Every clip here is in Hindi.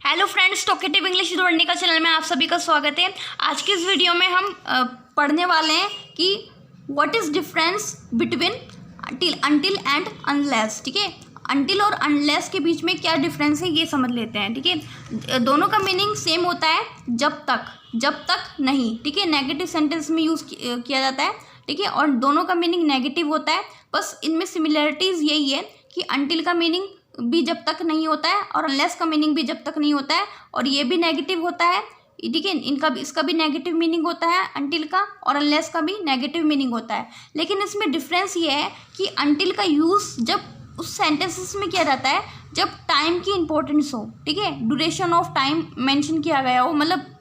हेलो फ्रेंड्स, टॉकेटिव इंग्लिश दौड़ने का चैनल में आप सभी का स्वागत है। आज की इस वीडियो में हम पढ़ने वाले हैं कि what is difference between until and unless. ठीक है, अनटिल और अनलेस के बीच में क्या डिफरेंस है ये समझ लेते हैं। ठीक है, दोनों का मीनिंग सेम होता है, जब तक नहीं। ठीक है, नेगेटिव सेंटेंस में यूज़ किया जाता है। ठीक है, और दोनों का मीनिंग नेगेटिव होता है। बस इनमें सिमिलरिटीज़ यही है कि अनटिल का मीनिंग भी जब तक नहीं होता है और अनलेस का मीनिंग भी जब तक नहीं होता है, और ये भी नेगेटिव होता है। ठीक है, इसका भी नेगेटिव मीनिंग होता है अनटिल का, और अनलेस का भी नेगेटिव मीनिंग होता है। लेकिन इसमें डिफरेंस ये है कि अनटिल का यूज़ जब उस सेंटेंसेस में किया जाता है जब टाइम की इंपॉर्टेंस हो। ठीक है, ड्यूरेशन ऑफ टाइम मेंशन किया गया हो, मतलब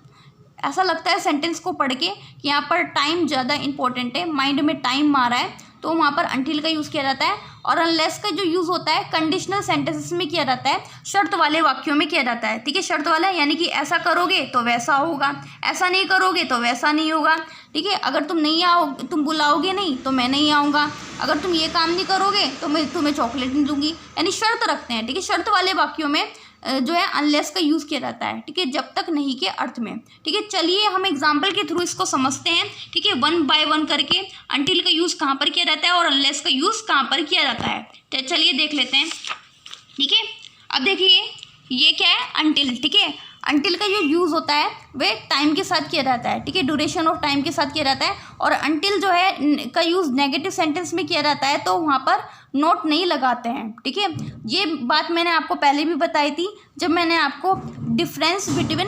ऐसा लगता है सेंटेंस को पढ़ के कि यहाँ पर टाइम ज़्यादा इंपॉर्टेंट है, माइंड में टाइम मारा है, तो वहाँ पर अनटिल का यूज़ किया जाता है। और अनलेस का जो यूज़ होता है कंडीशनल सेंटेंसेस में किया जाता है, शर्त वाले वाक्यों में किया जाता है। ठीक है, शर्त वाला यानी कि ऐसा करोगे तो वैसा होगा, ऐसा नहीं करोगे तो वैसा नहीं होगा। ठीक है, अगर तुम बुलाओगे नहीं तो मैं नहीं आऊँगा, अगर तुम ये काम नहीं करोगे तो मैं तुम्हें चॉकलेट नहीं दूंगी, यानी शर्त रखते हैं। ठीक है, शर्त वाले वाक्यों में जो है अनलेस का यूज़ किया जाता है। ठीक है, जब तक नहीं के अर्थ में। ठीक है, चलिए हम एग्जाम्पल के थ्रू इसको समझते हैं। ठीक है, वन बाय वन करके अनटिल का यूज़ कहाँ पर किया जाता है और अनलेस का यूज़ कहाँ पर किया जाता है, तो चलिए देख लेते हैं। ठीक है, अब देखिए ये क्या है, अनटिल। ठीक है, अनटिल का जो यूज़ होता है वह टाइम के साथ किया जाता है। ठीक है, ड्यूरेशन ऑफ टाइम के साथ किया जाता है। और अनटिल जो है का यूज़ नेगेटिव सेंटेंस में किया जाता है, तो वहाँ पर नोट नहीं लगाते हैं। ठीक है, ये बात मैंने आपको पहले भी बताई थी जब मैंने आपको difference between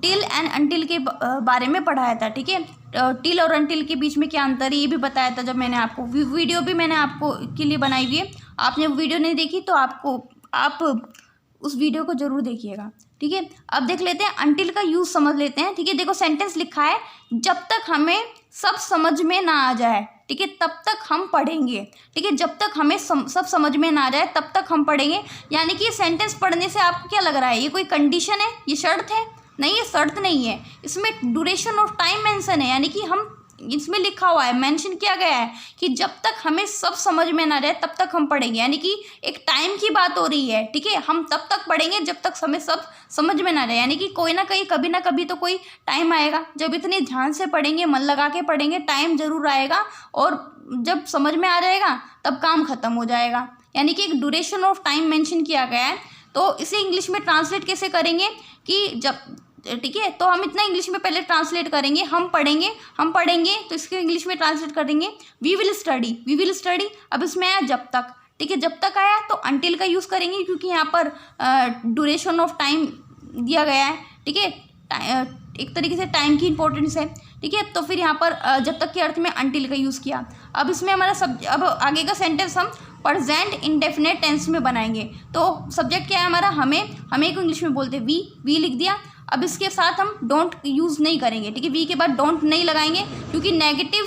till and until के बारे में पढ़ाया था। ठीक है, टिल और अनटिल के बीच में क्या अंतर है ये भी बताया था जब मैंने आपको वीडियो भी मैंने आपको के लिए बनाई हुई है। आपने वीडियो नहीं देखी तो आप उस वीडियो को जरूर देखिएगा। ठीक है, अब देख लेते हैं अनटिल का यूज़ समझ लेते हैं। ठीक है, देखो सेंटेंस लिखा है, जब तक हमें सब समझ में ना आ जाए, ठीक है, तब तक हम पढ़ेंगे। ठीक है, जब तक हमें सब समझ में ना आ जाए तब तक हम पढ़ेंगे। यानी कि ये सेंटेंस पढ़ने से आपको क्या लग रहा है, ये कोई कंडीशन है, ये शर्त है? नहीं, ये शर्त नहीं है, इसमें ड्यूरेशन ऑफ टाइम मेंशन है। यानी कि हम इसमें लिखा हुआ है, मेंशन किया गया है कि जब तक हमें सब समझ में ना जाए तब तक हम पढ़ेंगे। यानी कि एक टाइम की बात हो रही है। ठीक है, हम तब तक पढ़ेंगे जब तक हमें सब समझ में ना जाए। यानी कि कोई ना कहीं कभी ना कभी तो कोई टाइम आएगा जब इतने ध्यान से पढ़ेंगे, मन लगा के पढ़ेंगे, टाइम जरूर आएगा और जब समझ में आ जाएगा तब काम खत्म हो जाएगा। यानी कि एक ड्यूरेशन ऑफ टाइम मेंशन किया गया है। तो इसे इंग्लिश में ट्रांसलेट कैसे करेंगे कि जब, ठीक है, तो हम इतना इंग्लिश में पहले ट्रांसलेट करेंगे, हम पढ़ेंगे तो इसके इंग्लिश में ट्रांसलेट करेंगे वी विल स्टडी। अब इसमें आया जब तक। ठीक है, जब तक आया तो अनटिल का यूज़ करेंगे क्योंकि यहाँ पर ड्यूरेशन ऑफ टाइम दिया गया है। ठीक है, एक तरीके से टाइम की इंपॉर्टेंस है। ठीक है, तो फिर यहाँ पर जब तक के अर्थ में अनटिल का यूज़ किया। अब इसमें हमारा अब आगे का सेंटेंस हम प्रेजेंट इंडेफिनेट टेंस में बनाएंगे। तो सब्जेक्ट क्या है हमारा, हमें को इंग्लिश में बोलते हैं वी लिख दिया। अब इसके साथ हम डोंट यूज़ नहीं करेंगे। ठीक है, वी के बाद डोंट नहीं लगाएंगे क्योंकि नेगेटिव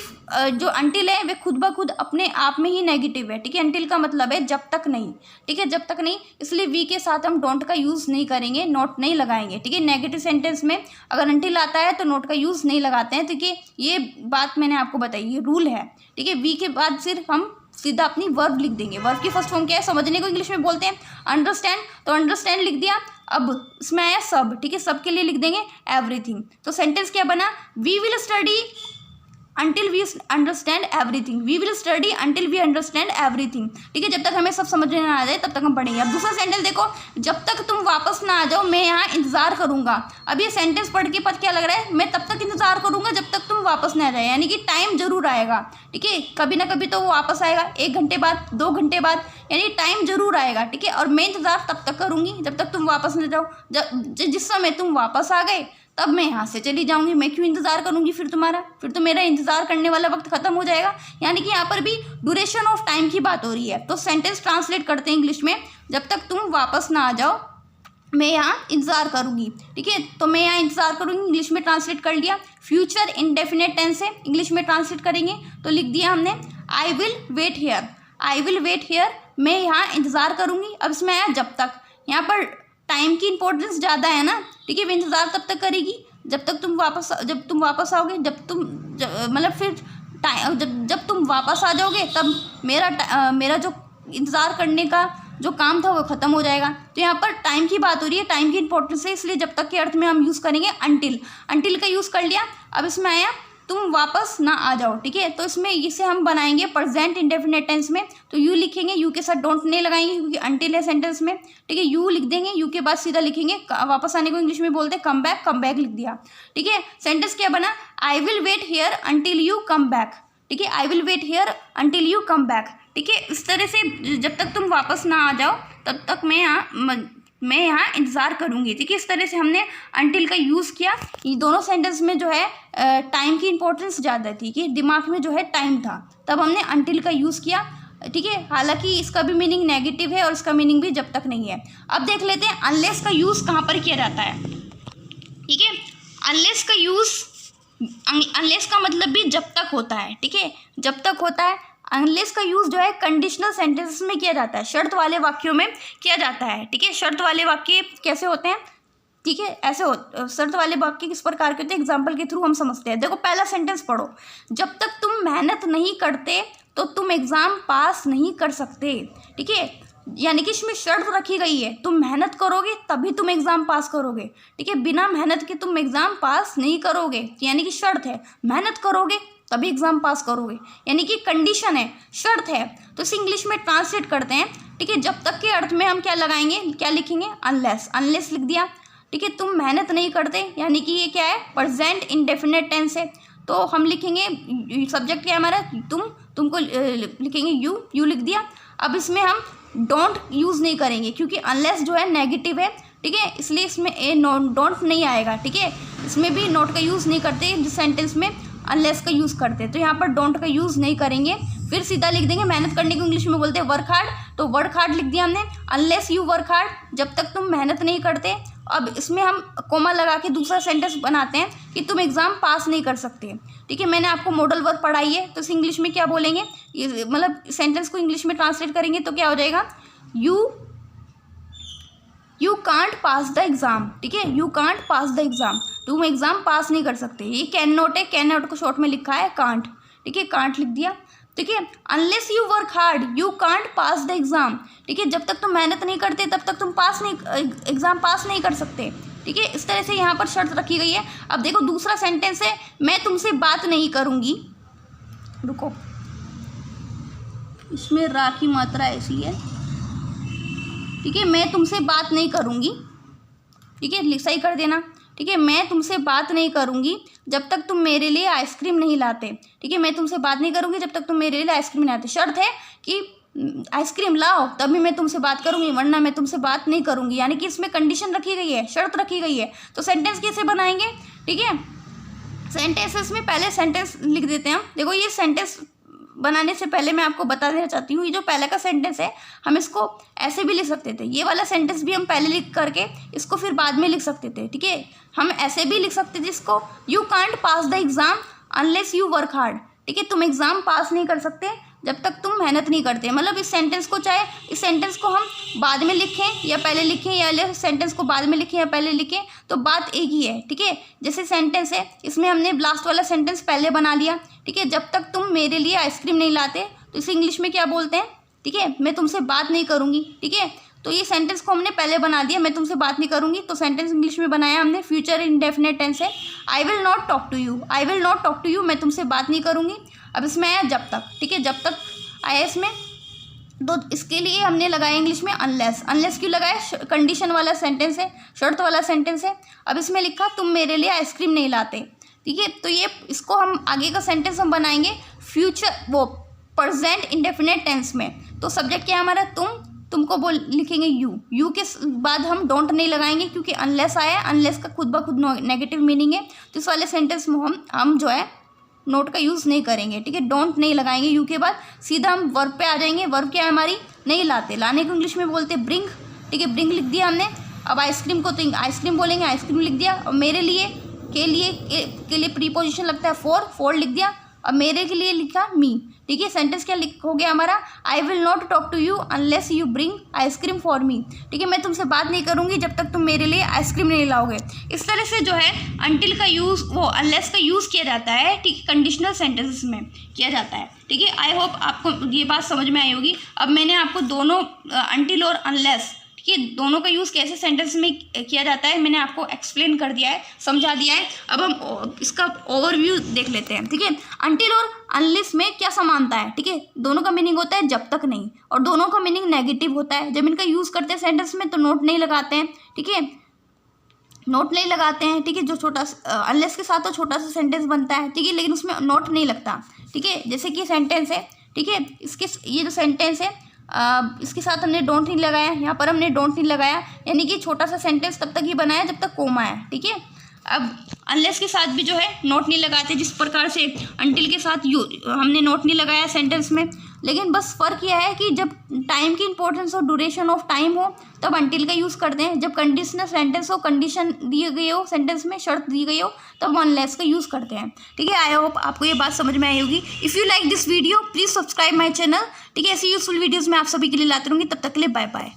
जो अनटिल है वे खुद ब खुद अपने आप में ही नेगेटिव है। ठीक है, अनटिल का मतलब है जब तक नहीं। ठीक है, जब तक नहीं, इसलिए वी के साथ हम डोंट का यूज़ नहीं करेंगे, नोट नहीं लगाएंगे। ठीक है, नेगेटिव सेंटेंस में अगर अनटिल आता है तो नोट का यूज़ नहीं लगाते हैं। ठीक है, ये बात मैंने आपको बताई, ये रूल है। ठीक है, वी के बाद सिर्फ हम सीधा अपनी वर्ब लिख देंगे। वर्ब की फर्स्ट फॉर्म क्या है, समझने को इंग्लिश में बोलते हैं अंडरस्टैंड, तो अंडरस्टैंड लिख दिया। अब इसमें आया सब। ठीक है, सब के लिए लिख देंगे एवरीथिंग। तो सेंटेंस क्या बना, we will study until we understand everything, we will study until we understand everything। ठीक है, जब तक हमें सब समझ में ना आ जाए तब तक हम पढ़ेंगे। अब दूसरा सेंटेंस देखो, जब तक तुम वापस ना आ जाओ मैं यहाँ इंतजार करूँगा। अब ये सेंटेंस पढ़ के पता क्या लग रहा है, मैं तब तक इंतजार करूँगा जब तक तुम वापस ना आ जाए। यानी कि टाइम जरूर आएगा। ठीक है, कभी ना कभी तो वो वापस आएगा, 1 घंटे बाद, 2 घंटे बाद, यानी टाइम जरूर आएगा। ठीक है, और मैं इंतजार तब तक करूँगी जब तक तुम वापस ना जाओ। जिस समय तुम वापस आ गए तब मैं यहाँ से चली जाऊँगी, मैं क्यों इंतज़ार करूँगी फिर तुम्हारा, फिर तो मेरा इंतज़ार करने वाला वक्त ख़त्म हो जाएगा। यानी कि यहाँ पर भी ड्यूरेशन ऑफ टाइम की बात हो रही है। तो सेंटेंस ट्रांसलेट करते हैं इंग्लिश में, जब तक तुम वापस ना आ जाओ मैं यहाँ इंतज़ार करूँगी। ठीक है, तो मैं यहाँ इंतज़ार करूँगी इंग्लिश में ट्रांसलेट कर लिया। फ्यूचर इंडेफिनेट टेंस है, इंग्लिश में ट्रांसलेट करेंगे तो लिख दिया हमने आई विल वेट हियर, मैं यहाँ इंतज़ार करूँगी। अब इसमें आया जब तक, यहाँ पर टाइम की इंपॉर्टेंस ज़्यादा है ना। ठीक है, इंतज़ार तब तक करेगी जब तुम वापस आओगे, मतलब फिर जब तुम वापस आ जाओगे तब मेरा जो इंतज़ार करने का जो काम था वो ख़त्म हो जाएगा। तो यहाँ पर टाइम की बात हो रही है, टाइम की इंपॉर्टेंस है, इसलिए जब तक के अर्थ में हम यूज़ करेंगे अंटिल का यूज़ कर लिया। अब इसमें आया तुम वापस ना आ जाओ, ठीक है। तो इसमें इसे हम बनाएंगे प्रेजेंट इंडेफिनिट टेंस में। तो यू लिखेंगे, यू के साथ डोंट नहीं लगाएंगे क्योंकि अंटिल है सेंटेंस में, ठीक है। यू लिख देंगे, यू के बाद सीधा लिखेंगे वापस आने को इंग्लिश में बोलते हैं कम बैक लिख दिया, ठीक है। सेंटेंस क्या बना, I will wait here until you come back, ठीक है। I will wait here until you come back, ठीक है। इस तरह से जब तक तुम वापस ना आ जाओ तब तक मैं यहाँ इंतज़ार करूँगी, ठीक है। इस तरह से हमने अंटिल का यूज़ किया। ये दोनों सेंटेंस में जो है टाइम की इंपॉर्टेंस ज़्यादा थी कि दिमाग में जो है टाइम था, तब हमने अंटिल का यूज़ किया, ठीक है। हालांकि इसका भी मीनिंग नेगेटिव है और इसका मीनिंग भी जब तक नहीं है। अब देख लेते हैं अनलेस का यूज़ कहाँ पर किया जाता है, ठीक है। अनलेस का मतलब भी जब तक होता है, ठीक है, जब तक होता है। अनलेस का यूज़ जो है कंडीशनल सेंटेंसेस में किया जाता है, शर्त वाले वाक्यों में किया जाता है, ठीक है। शर्त वाले वाक्य कैसे होते हैं, ठीक है, ऐसे शर्त वाले वाक्य किस प्रकार के होते हैं, एग्जाम्पल के थ्रू हम समझते हैं। देखो पहला सेंटेंस पढ़ो, जब तक तुम मेहनत नहीं करते तो तुम एग्ज़ाम पास नहीं कर सकते, ठीक है। यानी कि इसमें शर्त रखी गई है, तुम मेहनत करोगे तभी तुम एग्ज़ाम पास करोगे, ठीक है। बिना मेहनत के तुम एग्ज़ाम पास नहीं करोगे, यानी कि शर्त है, मेहनत करोगे तभी एग्ज़ाम पास करोगे, यानी कि कंडीशन है, शर्त है। तो इसे इंग्लिश में ट्रांसलेट करते हैं, ठीक है। जब तक के अर्थ में हम क्या लगाएंगे, क्या लिखेंगे, अनलेस लिख दिया, ठीक है। तुम मेहनत नहीं करते, यानी कि ये क्या है, प्रेजेंट इंडेफिनिट टेंस है। तो हम लिखेंगे, सब्जेक्ट क्या है हमारा, तुमको लिखेंगे यू लिख दिया। अब इसमें हम डोंट यूज़ नहीं करेंगे क्योंकि अनलेस जो है नेगेटिव है, ठीक है, इसलिए इसमें डोंट नहीं आएगा, ठीक है। इसमें भी नॉट का यूज़ नहीं करते जिस सेंटेंस में अनलेस का यूज़ करते हैं, तो यहाँ पर डोंट का यूज़ नहीं करेंगे। फिर सीधा लिख देंगे, मेहनत करने को इंग्लिश में बोलते हैं वर्क हार्ड, तो वर्क हार्ड लिख दिया हमने। अनलेस यू वर्क हार्ड, जब तक तुम मेहनत नहीं करते। अब इसमें हम कोमा लगा के दूसरा सेंटेंस बनाते हैं कि तुम एग्ज़ाम पास नहीं कर सकते, ठीक है। मैंने आपको मॉडल वर्क पढ़ाई है, तो इस इंग्लिश में क्या बोलेंगे, मतलब सेंटेंस को इंग्लिश में ट्रांसलेट करेंगे तो क्या हो जाएगा, you can't pass the exam, ठीक है। You can't pass the exam, तुम एग्ज़ाम पास नहीं कर सकते। ये कैन नॉट है, कैन नॉट को शॉर्ट में लिखा है कांट, ठीक है, कांट लिख दिया, ठीक है। Unless you work hard you can't pass the exam, ठीक है। जब तक तुम मेहनत नहीं करते तब तक तुम एग्ज़ाम पास नहीं कर सकते, ठीक है। इस तरह से यहाँ पर शर्त रखी गई है। अब देखो दूसरा सेंटेंस है, मैं तुमसे बात नहीं करूँगी, रुको, इसमें रा की मात्रा ऐसी है, ठीक है। मैं तुमसे बात नहीं करूँगी, ठीक है, सही कर देना, ठीक है। मैं तुमसे बात नहीं करूँगी जब तक तुम मेरे लिए आइसक्रीम नहीं लाते, ठीक है। मैं तुमसे बात नहीं करूँगी जब तक तुम मेरे लिए आइसक्रीम नहीं लाते। शर्त है कि आइसक्रीम लाओ तभी मैं तुमसे बात करूँगी, वरना मैं तुमसे बात नहीं करूँगी, यानी कि इसमें कंडीशन रखी गई है, शर्त रखी गई है। तो सेंटेंस कैसे बनाएंगे, ठीक है। सेंटेंसेस में पहले सेंटेंस लिख देते हैं हम। देखो ये सेंटेंस बनाने से पहले मैं आपको बता देना चाहती हूँ, ये जो पहले का सेंटेंस है हम इसको ऐसे भी लिख सकते थे, ये वाला सेंटेंस भी हम पहले लिख करके इसको फिर बाद में लिख सकते थे, ठीक है। हम ऐसे भी लिख सकते थे इसको, you can't pass the exam unless you work hard, ठीक है। तुम एग्ज़ाम पास नहीं कर सकते जब तक तुम मेहनत नहीं करते। मतलब इस सेंटेंस को, चाहे इस सेंटेंस को हम बाद में लिखें या पहले लिखें, या सेंटेंस को बाद में लिखें या पहले लिखें, तो बात एक ही है, ठीक है। जैसे सेंटेंस है, इसमें हमने लास्ट वाला सेंटेंस पहले बना लिया, ठीक है। जब तक तुम मेरे लिए आइसक्रीम नहीं लाते, तो इसे इंग्लिश में क्या बोलते हैं, ठीक है, मैं तुमसे बात नहीं करूँगी, ठीक है। तो ये सेंटेंस को हमने पहले बना दिया, मैं तुमसे बात नहीं करूँगी, तो सेंटेंस इंग्लिश में बनाया हमने, फ्यूचर इंडेफिनिट टेंस है, I will not talk to you, I will not talk to you, मैं तुमसे बात नहीं करूँगी। अब इसमें आया जब तक, ठीक है, जब तक आया इसमें, तो इसके लिए हमने लगाया इंग्लिश में अनलेस क्यों लगाया, कंडीशन वाला सेंटेंस है, शर्त वाला सेंटेंस है। अब इसमें लिखा तुम मेरे लिए आइसक्रीम नहीं लाते, ठीक है। तो ये इसको हम आगे का सेंटेंस हम बनाएंगे फ्यूचर वो प्रेजेंट इंडेफिनिट टेंस में। तो सब्जेक्ट क्या है हमारा, तुमको लिखेंगे यू के बाद हम डोंट नहीं लगाएंगे क्योंकि अनलेस आया, अनलेस का खुद ब खुद नेगेटिव मीनिंग है। तो इस वाले सेंटेंस में हम जो है नोट का यूज़ नहीं करेंगे, ठीक है। डोंट नहीं लगाएंगे यू के बाद, सीधा हम वर्ब पे आ जाएंगे। वर्ब क्या है हमारी, नहीं लाते, लाने को इंग्लिश में बोलते हैं ब्रिंग, ठीक है, ब्रिंग लिख दिया हमने। अब आइसक्रीम को तो आइसक्रीम बोलेंगे, आइसक्रीम लिख दिया। और मेरे लिए के लिए प्रीपोजिशन लगता है फॉर लिख दिया। अब मेरे के लिए लिखा मी, ठीक है। सेंटेंस क्या हो गया हमारा, I will not talk to you unless you bring ice cream for me, ठीक है। मैं तुमसे बात नहीं करूँगी जब तक तुम मेरे लिए आइसक्रीम नहीं लाओगे। इस तरह से जो है अनटिल का यूज़, वो अनलेस का यूज़ किया जाता है, ठीक है, कंडीशनल सेंटेंसेस में किया जाता है, ठीक है। आई होप आपको ये बात समझ में आई होगी। अब मैंने आपको दोनों अनटिल और अनलेस, ठीक है, दोनों का यूज़ कैसे सेंटेंस में किया जाता है मैंने आपको एक्सप्लेन कर दिया है, समझा दिया है। अब हम इसका ओवरव्यू देख लेते हैं, ठीक है। अनटिल और अनलेस में क्या समानता है, ठीक है। दोनों का मीनिंग होता है जब तक नहीं, और दोनों का मीनिंग नेगेटिव होता है। जब इनका यूज़ करते हैं सेंटेंस में तो नोट नहीं लगाते हैं, ठीक है, नोट नहीं लगाते हैं, ठीक है। जो छोटा अनलेस के साथ तो छोटा सा सेंटेंस बनता है, ठीक है, लेकिन उसमें नोट नहीं लगता, ठीक है। जैसे कि सेंटेंस है, ठीक है, इसके ये जो सेंटेंस है इसके साथ हमने डोंट नहीं लगाया, यहाँ पर हमने डोंट नहीं लगाया, यानी कि छोटा सा सेंटेंस तब तक ही बनाया जब तक कोमा है, ठीक है। अब अनलेस के साथ भी जो है नोट नहीं लगाते, जिस प्रकार से अनटिल के साथ हमने नोट नहीं लगाया सेंटेंस में। लेकिन बस फ़र्क यह है कि जब टाइम की इंपॉर्टेंस और ड्यूरेशन ऑफ टाइम हो तब अनटिल का यूज़ करते हैं। जब कंडीशनल सेंटेंस हो, कंडीशन दी गई हो सेंटेंस में, शर्त दी गई हो, तब अनलेस का यूज़ करते हैं, ठीक है। आई होप आपको ये बात समझ में आई होगी। If you like this video please subscribe my channel, ठीक है। ऐसी यूजफुल वीडियोज़ मैं आप सभी के लिए लाती रहूँगी। तब तक के लिए बाय बाय।